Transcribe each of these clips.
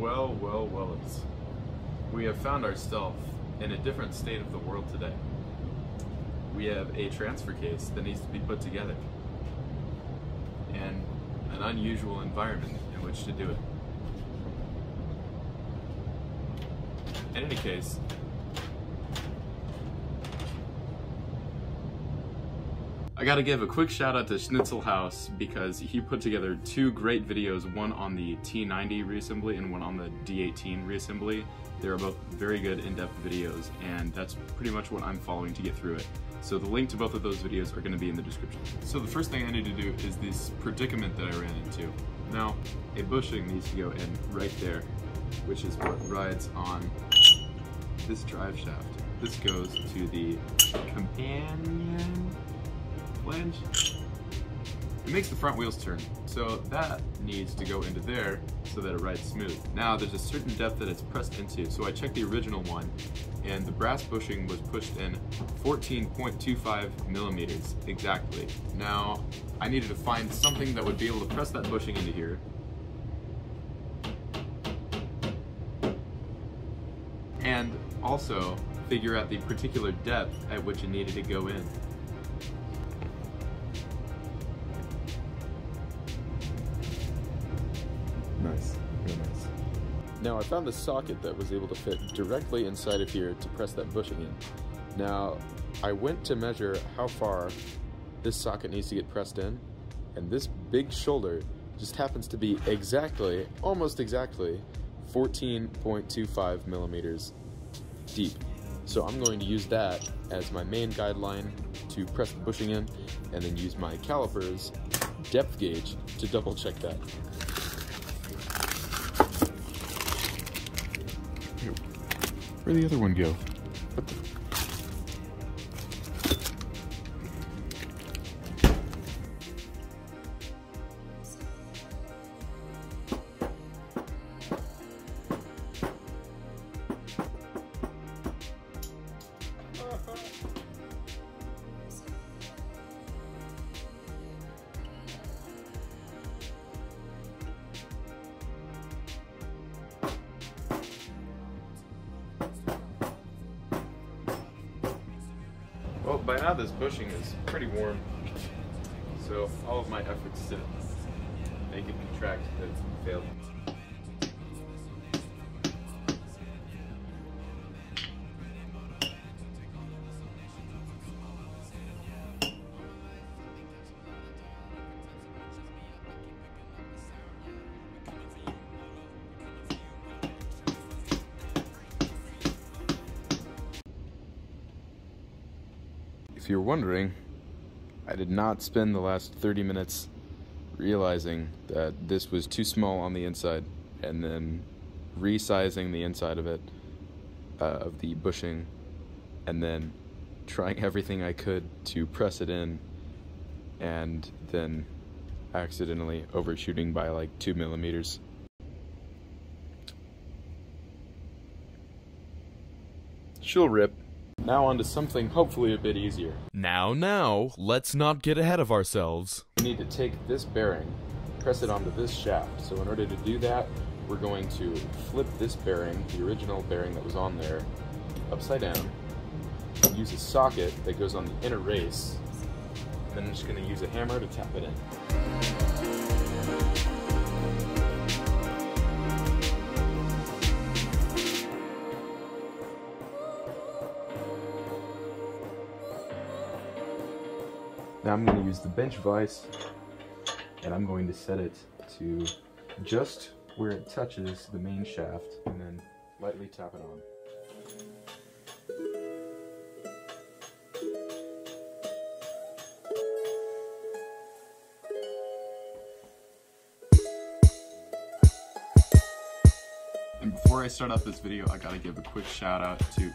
Well, we have found ourselves in a different state of the world today. We have a transfer case that needs to be put together and an unusual environment in which to do it. In any case, I gotta give a quick shout out to Schnitzel House because he put together two great videos, one on the T90 reassembly and one on the D18 reassembly. They were both very good in-depth videos, and that's pretty much what I'm following to get through it. So the link to both of those videos are gonna be in the description. So the first thing I need to do is this predicament that I ran into. Now, a bushing needs to go in right there, which is what rides on this drive shaft. This goes to the companion flange. It makes the front wheels turn, so that needs to go into there so that it rides smooth. Now there's a certain depth that it's pressed into, so I checked the original one and the brass bushing was pushed in 14.25 millimeters exactly. Now I needed to find something that would be able to press that bushing into here and also figure out the particular depth at which it needed to go in. Nice, very nice. Now I found the socket that was able to fit directly inside of here to press that bushing in. Now I went to measure how far this socket needs to get pressed in, and this big shoulder just happens to be exactly, almost exactly, 14.25 millimeters deep. So I'm going to use that as my main guideline to press the bushing in, and then use my calipers depth gauge to double check that. Where'd the other one go? What the? Well, by now this bushing is pretty warm, so all of my efforts to make it contract have failed. If you're wondering, I did not spend the last 30 minutes realizing that this was too small on the inside and then resizing the inside of it, of the bushing, and then trying everything I could to press it in and then accidentally overshooting by like 2 millimeters. She'll rip. Now on to something hopefully a bit easier. Now, let's not get ahead of ourselves. We need to take this bearing, press it onto this shaft. So in order to do that, we're going to flip this bearing, the original bearing that was on there, upside down, use a socket that goes on the inner race, and then I'm just going to use a hammer to tap it in. Now I'm going to use the bench vise, and I'm going to set it to just where it touches the main shaft, and then lightly tap it on. And before I start off this video, I gotta give a quick shout out to...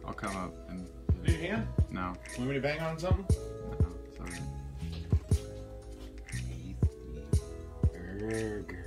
I'll come up and... Need your hand? No. Want me to bang on something? No, sorry. Okay.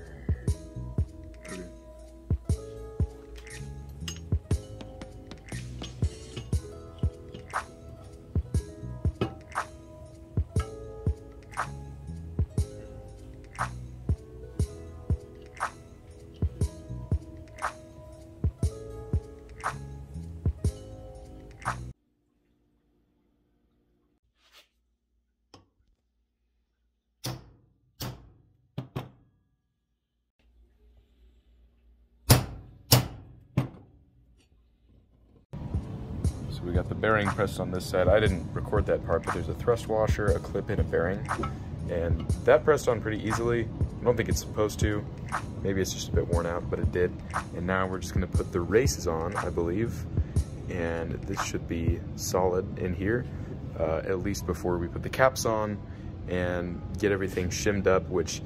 we got the bearing pressed on this side. I didn't record that part, but there's a thrust washer, a clip, and a bearing. And that pressed on pretty easily. I don't think it's supposed to. Maybe it's just a bit worn out, but it did. And now we're just gonna put the races on, I believe. And this should be solid in here, at least before we put the caps on and get everything shimmed up, which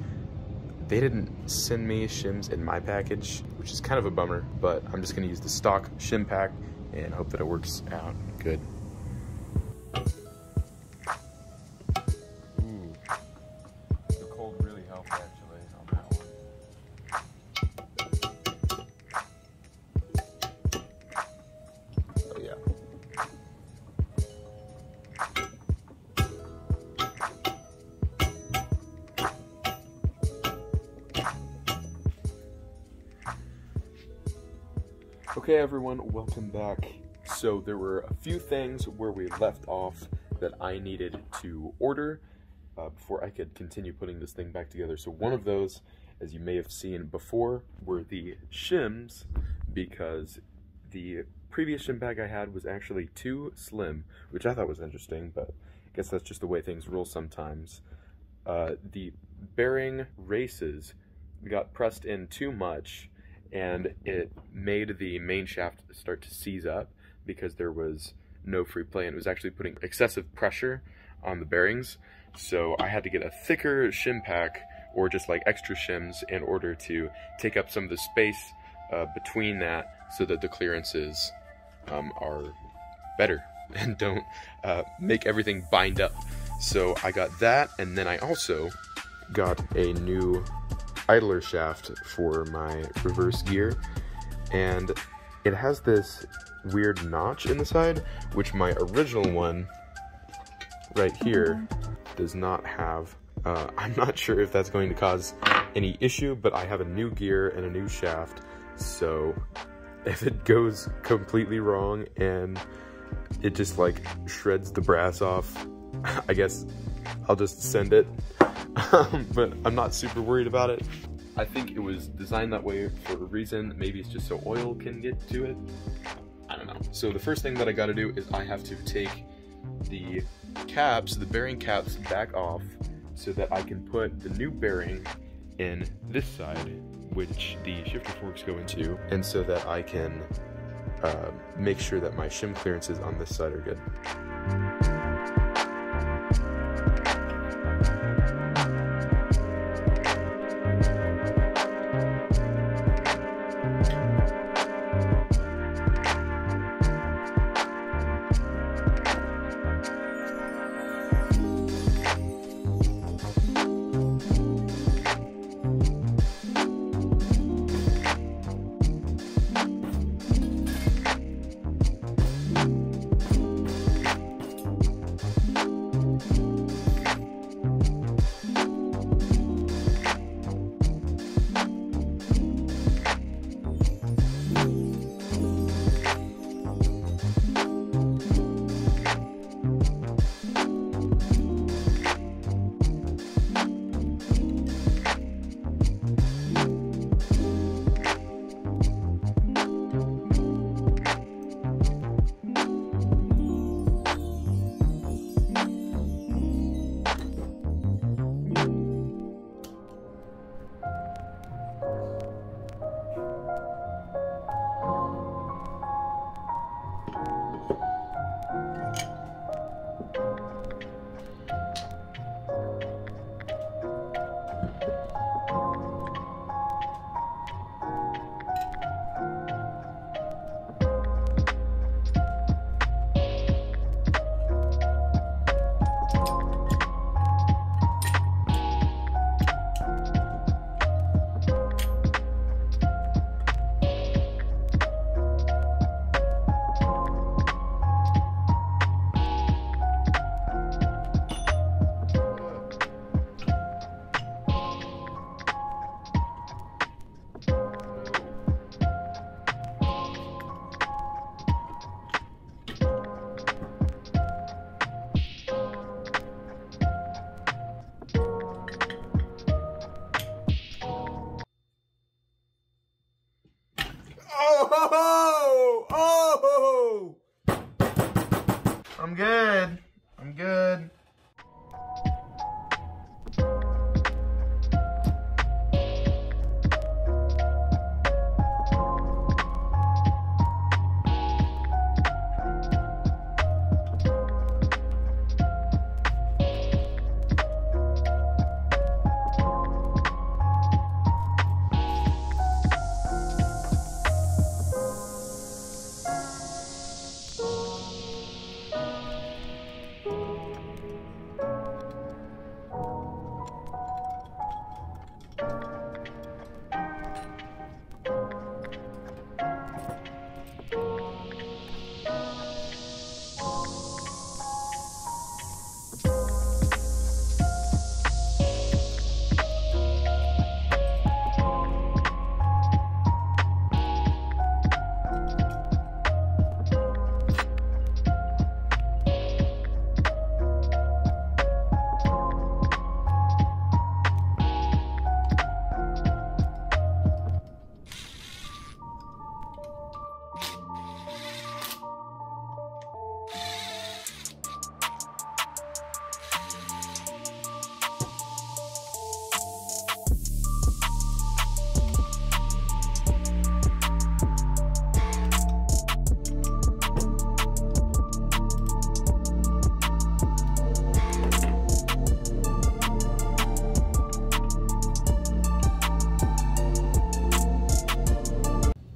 they didn't send me shims in my package, which is kind of a bummer, but I'm just gonna use the stock shim pack and hope that it works out good. Ooh, the cold really helped actually on that one. Oh yeah. Okay everyone, welcome back. So there were a few things where we left off that I needed to order before I could continue putting this thing back together. So one of those, as you may have seen before, were the shims, because the previous shim pack I had was actually too slim, which I thought was interesting, but I guess that's just the way things roll sometimes. The bearing races got pressed in too much, and it made the main shaft start to seize up because there was no free play, and it was actually putting excessive pressure on the bearings. So I had to get a thicker shim pack, or just like extra shims, in order to take up some of the space between that, so that the clearances are better and don't make everything bind up. So I got that, and then I also got a new idler shaft for my reverse gear, and it has this weird notch in the side, which my original one right here does not have. I'm not sure if that's going to cause any issue, but I have a new gear and a new shaft, so if it goes completely wrong and it just like shreds the brass off, I guess I'll just send it. But I'm not super worried about it. I think it was designed that way for a reason. Maybe it's just so oil can get to it. I don't know. So the first thing that I gotta do is I have to take the caps, the bearing caps, back off so that I can put the new bearing in this side, which the shifter forks go into, and so that I can make sure that my shim clearances on this side are good. I'm good. I'm good.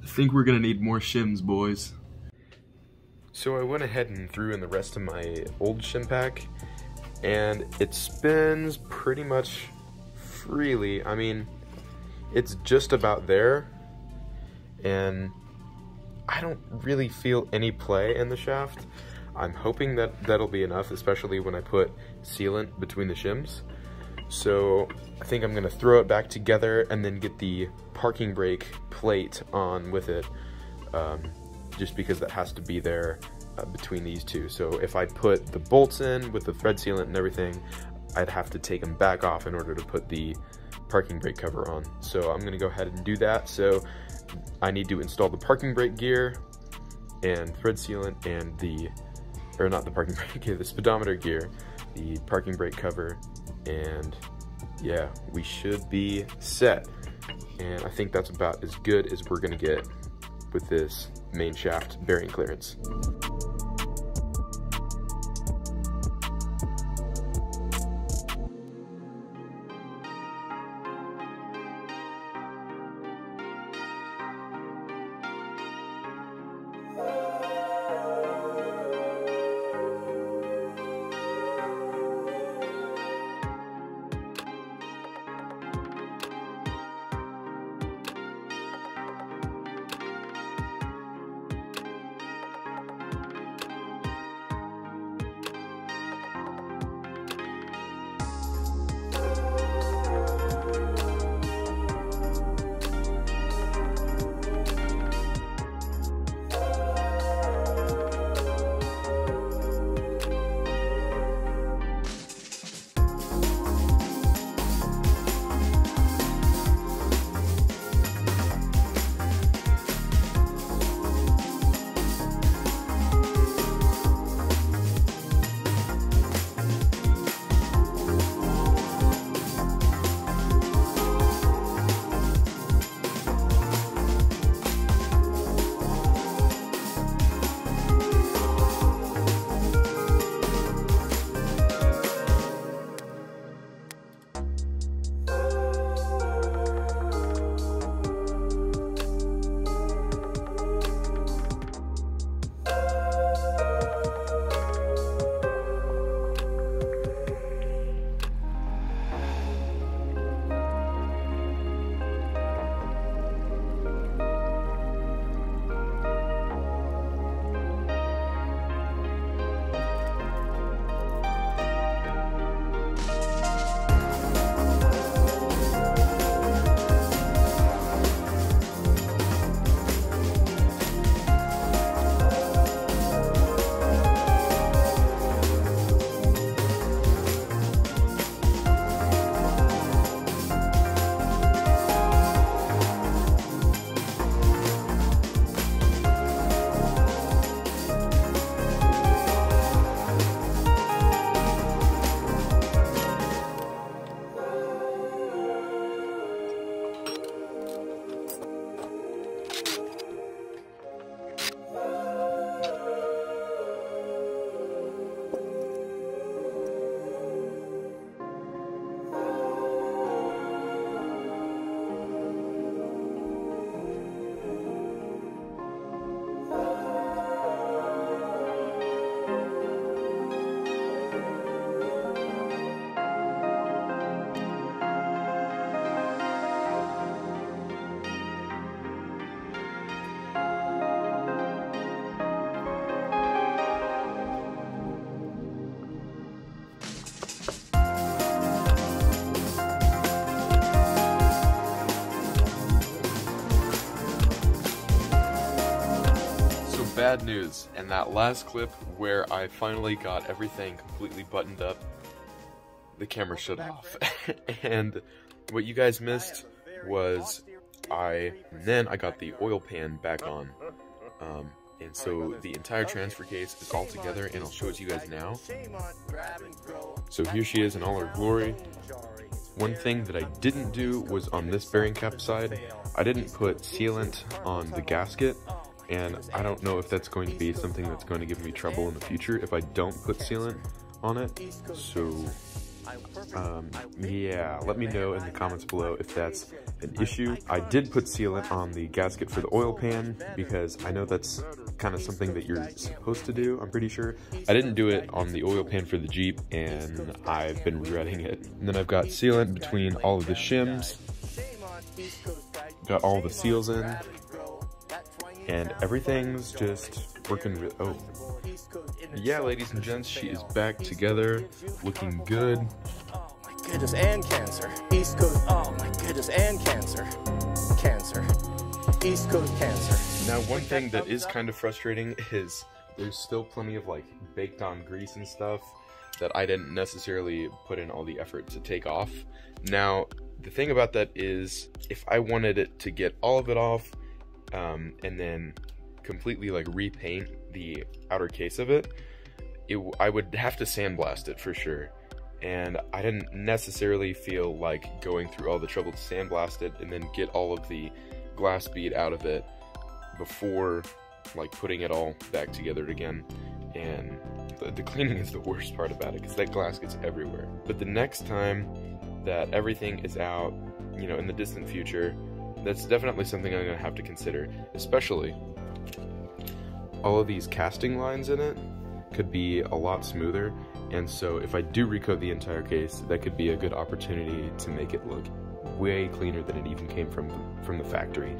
I think we're gonna need more shims, boys. So I went ahead and threw in the rest of my old shim pack, and it spins pretty much freely. I mean, it's just about there, and I don't really feel any play in the shaft. I'm hoping that that'll be enough, especially when I put sealant between the shims. So I think I'm gonna throw it back together and then get the parking brake plate on with it, just because that has to be there between these two. So if I put the bolts in with the thread sealant and everything, I'd have to take them back off in order to put the parking brake cover on. So I'm gonna go ahead and do that. So I need to install the parking brake gear and thread sealant and not the parking brake gear, the speedometer gear, the parking brake cover, and yeah, we should be set. And I think that's about as good as we're gonna get with this main shaft bearing clearance. bad news. And that last clip where I finally got everything completely buttoned up, the camera shut off. And what you guys missed was then I got the oil pan back on. And so the entire transfer case is all together, and I'll show it to you guys now. So here she is in all her glory. One thing that I didn't do was on this bearing cap side, I didn't put sealant on the gasket, and I don't know if that's going to be something that's going to give me trouble in the future if I don't put sealant on it. So yeah, let me know in the comments below if that's an issue. I did put sealant on the gasket for the oil pan because I know that's kind of something that you're supposed to do, I'm pretty sure. I didn't do it on the oil pan for the Jeep, and I've been regretting it. And then I've got sealant between all of the shims, got all the seals in, and everything's just working really. Oh yeah, ladies and gents, she is back together, looking good. Oh my goodness, and cancer. East Coast, oh my goodness, and cancer. Cancer. East Coast cancer. Now, one thing that is kind of frustrating is there's still plenty of like baked on grease and stuff that I didn't necessarily put in all the effort to take off. Now, the thing about that is if I wanted it to get all of it off and then completely like repaint the outer case of it, I would have to sandblast it for sure. And I didn't necessarily feel like going through all the trouble to sandblast it and then get all of the glass bead out of it before like putting it all back together again. And the cleaning is the worst part about it because that glass gets everywhere. But the next time that everything is out, you know, in the distant future, that's definitely something I'm gonna have to consider. Especially all of these casting lines in it could be a lot smoother, and so if I do recoat the entire case, that could be a good opportunity to make it look way cleaner than it even came from the factory.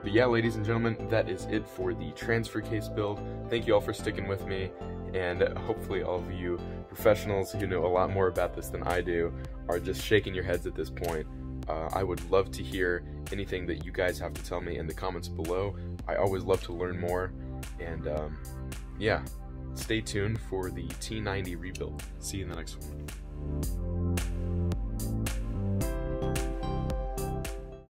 But yeah, ladies and gentlemen, that is it for the transfer case build. Thank you all for sticking with me, and hopefully all of you professionals who know a lot more about this than I do are just shaking your heads at this point. I would love to hear anything that you guys have to tell me in the comments below. I always love to learn more, and yeah, stay tuned for the T90 rebuild. See you in the next one.